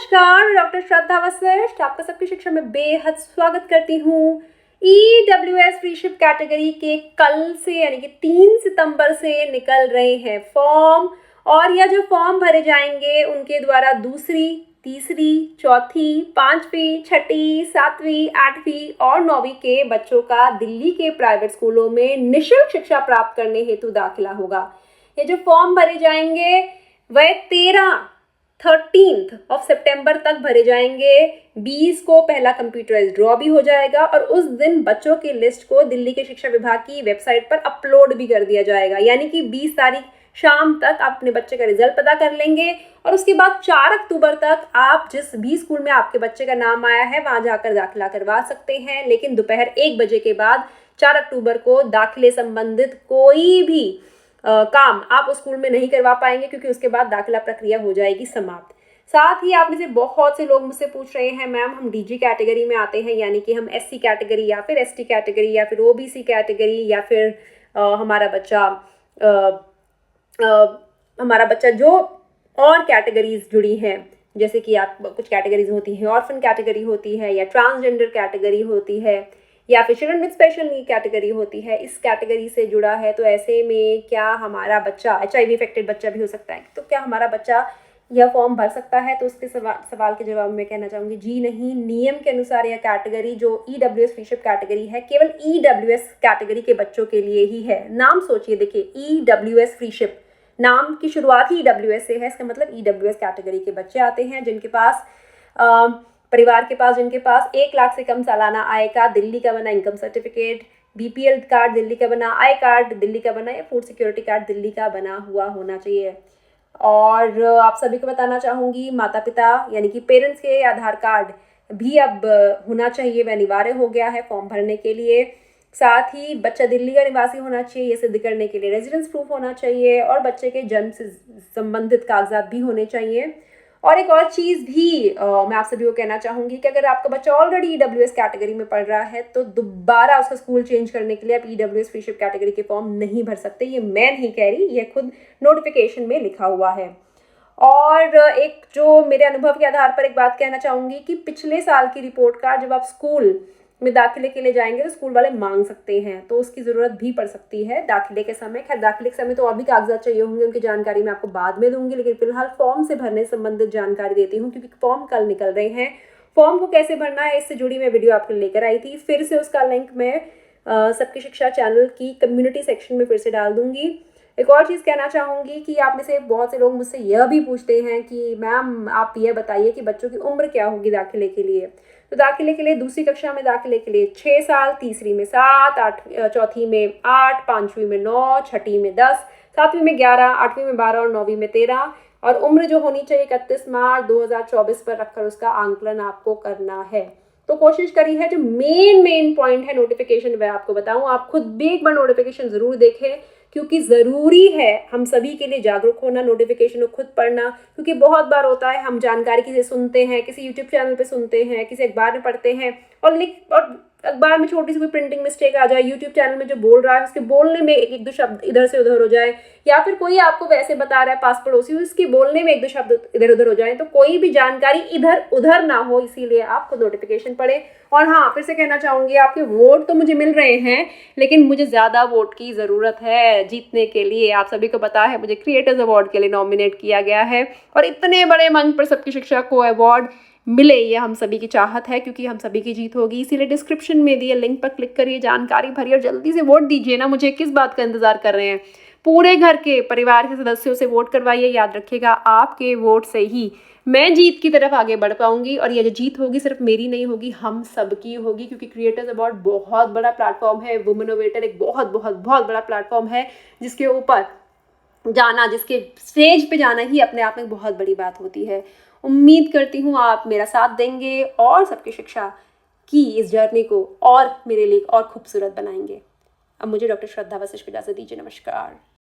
नमस्कार, डॉक्टर श्रद्धा वशिष्ठ आपका सबकी शिक्षा में बेहद स्वागत करती हूँ। EWS फ्रीशिप कैटेगरी के कल से यानी कि 3 सितंबर से निकल रहे हैं फॉर्म, और यह जो फॉर्म भरे जाएंगे उनके द्वारा दूसरी, तीसरी, चौथी, पांचवी, छठी, सातवीं, आठवीं और 9वीं के बच्चों का दिल्ली के प्राइवेट स्कूलों में निःशुल्क शिक्षा प्राप्त करने हेतु दाखिला होगा। ये जो फॉर्म भरे जाएंगे वह 13 सितंबर तक भरे जाएंगे। 20 को पहला कंप्यूटराइज्ड ड्रॉ भी हो जाएगा और उस दिन बच्चों की लिस्ट को दिल्ली के शिक्षा विभाग की वेबसाइट पर अपलोड भी कर दिया जाएगा। यानी कि 20 तारीख शाम तक आप अपने बच्चे का रिजल्ट पता कर लेंगे और उसके बाद 4 अक्टूबर तक आप जिस भी स्कूल में आपके बच्चे का नाम आया है वहां जाकर दाखिला करवा सकते हैं। लेकिन दोपहर 1 बजे के बाद 4 अक्टूबर को दाखिले संबंधित कोई भी काम आप उस स्कूल में नहीं करवा पाएंगे, क्योंकि उसके बाद दाखिला प्रक्रिया हो जाएगी समाप्त। साथ ही आप में से बहुत से लोग मुझसे पूछ रहे हैं, मैम हम डीजी कैटेगरी में आते हैं, यानी कि हम एससी कैटेगरी या फिर एसटी कैटेगरी या फिर ओबीसी कैटेगरी या फिर हमारा बच्चा जो और कैटेगरीज जुड़ी हैं, जैसे कि आप कुछ कैटेगरीज होती हैं, ऑर्फन कैटेगरी होती है या ट्रांसजेंडर कैटेगरी होती है या फिर children with special need category होती है, इस कैटेगरी से जुड़ा है। तो ऐसे में क्या हमारा बच्चा HIV इफेक्टेड बच्चा भी हो सकता है, तो क्या हमारा बच्चा यह फॉर्म भर सकता है? तो उसके सवाल के जवाब में कहना चाहूँगी जी नहीं। नियम के अनुसार यह कैटेगरी जो EWS फ्रीशिप कैटेगरी है केवल EWS कैटेगरी के बच्चों के लिए ही है। नाम सोचिए, देखिए EWS फ्रीशिप, नाम की शुरुआत ही EWS से है, इसका मतलब EWS कैटेगरी के बच्चे आते हैं जिनके पास परिवार के पास जिनके पास 1 लाख से कम सालाना आय का दिल्ली का बना income certificate, BPL card Delhi का बना, आई कार्ड दिल्ली का बना या फूड सिक्योरिटी कार्ड दिल्ली का बना हुआ होना चाहिए। और आप सभी को बताना चाहूँगी, माता पिता यानी कि पेरेंट्स के आधार कार्ड भी अब होना चाहिए, वह अनिवार्य हो गया है फॉर्म भरने के लिए। साथ ही बच्चा दिल्ली का निवासी होना चाहिए, ये सिद्ध करने के लिए रेजिडेंस प्रूफ होना चाहिए और बच्चे के जन्म से संबंधित कागजात भी होने चाहिए। और एक और चीज़ भी मैं आप सभी को कहना चाहूँगी कि अगर आपका बच्चा ऑलरेडी EWS कैटेगरी में पढ़ रहा है तो दोबारा उसका स्कूल चेंज करने के लिए आप EWS फ्रीशिप कैटेगरी के फॉर्म नहीं भर सकते। ये मैं नहीं कह रही, ये खुद नोटिफिकेशन में लिखा हुआ है। और एक जो मेरे अनुभव के आधार पर एक बात कहना चाहूँगी कि पिछले साल की रिपोर्ट कार्ड जब आप स्कूल में दाखिले के लिए जाएंगे तो स्कूल वाले मांग सकते हैं, तो उसकी ज़रूरत भी पड़ सकती है दाखिले के समय। खैर दाखिले के समय तो और भी कागजात चाहिए होंगे, उनकी जानकारी मैं आपको बाद में दूंगी, लेकिन फिलहाल फॉर्म से भरने संबंधित जानकारी देती हूँ क्योंकि फॉर्म कल निकल रहे हैं। फॉर्म को कैसे भरना है इससे जुड़ी मैं वीडियो आपके लेकर आई थी, फिर से उसका लिंक मैं सबकी शिक्षा चैनल की कम्युनिटी सेक्शन में फिर से डाल दूंगी। एक और चीज़ कहना चाहूँगी कि आप में से बहुत से लोग मुझसे यह भी पूछते हैं कि मैम आप ये बताइए कि बच्चों की उम्र क्या होगी दाखिले के लिए। तो दाखिले के लिए दूसरी कक्षा में दाखिले के लिए 6 साल, तीसरी में 7, चौथी में 8, पाँचवीं में 9, छठी में 10, सातवीं में 11, आठवीं में 12 और 9वीं में 13। और उम्र जो होनी चाहिए 31 मार्च 2024 पर रखकर उसका आंकलन आपको करना है। तो कोशिश करी है, जो मेन पॉइंट है नोटिफिकेशन वह आपको बताऊं। आप खुद भी एक बार नोटिफिकेशन जरूर देखें, क्योंकि ज़रूरी है हम सभी के लिए जागरूक होना, नोटिफिकेशन को खुद पढ़ना। क्योंकि बहुत बार होता है हम जानकारी किसी सुनते हैं, किसी यूट्यूब चैनल पे सुनते हैं, किसी अखबार में पढ़ते हैं और अखबार में छोटी सी कोई प्रिंटिंग मिस्टेक आ जाए, यूट्यूब चैनल में जो बोल रहा है उसके बोलने में एक दो शब्द इधर से उधर हो जाए, या फिर कोई आपको वैसे बता रहा है पास पड़ोसी, उसके बोलने में एक दो शब्द इधर उधर हो जाए, तो कोई भी जानकारी इधर उधर ना हो, इसीलिए आपको नोटिफिकेशन पढ़े। और हाँ, फिर से कहना चाहूँगी, आपके वोट तो मुझे मिल रहे हैं, लेकिन मुझे ज़्यादा वोट की ज़रूरत है जीतने के लिए। आप सभी को पता है मुझे क्रिएटर्स अवार्ड के लिए नॉमिनेट किया गया है और इतने बड़े मंच पर सबकी शिक्षा को अवार्ड मिले, ये हम सभी की चाहत है, क्योंकि हम सभी की जीत होगी। इसीलिए डिस्क्रिप्शन में दिए लिंक पर क्लिक करिए, जानकारी भरिए और जल्दी से वोट दीजिए ना। मुझे किस बात का इंतजार कर रहे हैं? पूरे घर के परिवार के सदस्यों से वोट करवाइए। याद रखिएगा, आपके वोट से ही मैं जीत की तरफ आगे बढ़ पाऊंगी और ये जो जीत होगी सिर्फ मेरी नहीं होगी, हम सबकी होगी। क्योंकि क्रिएटर्स अवार्ड बहुत बड़ा प्लेटफॉर्म है, वुमेनोवेटर एक बहुत बहुत बहुत बड़ा प्लेटफॉर्म है, जिसके ऊपर जाना, जिसके स्टेज पे जाना ही अपने आप में बहुत बड़ी बात होती है। उम्मीद करती हूँ आप मेरा साथ देंगे और सबकी शिक्षा की इस जर्नी को और मेरे लिए और खूबसूरत बनाएंगे। अब मुझे डॉक्टर श्रद्धा वशिष्ठ को इजाज़त दीजिए। नमस्कार।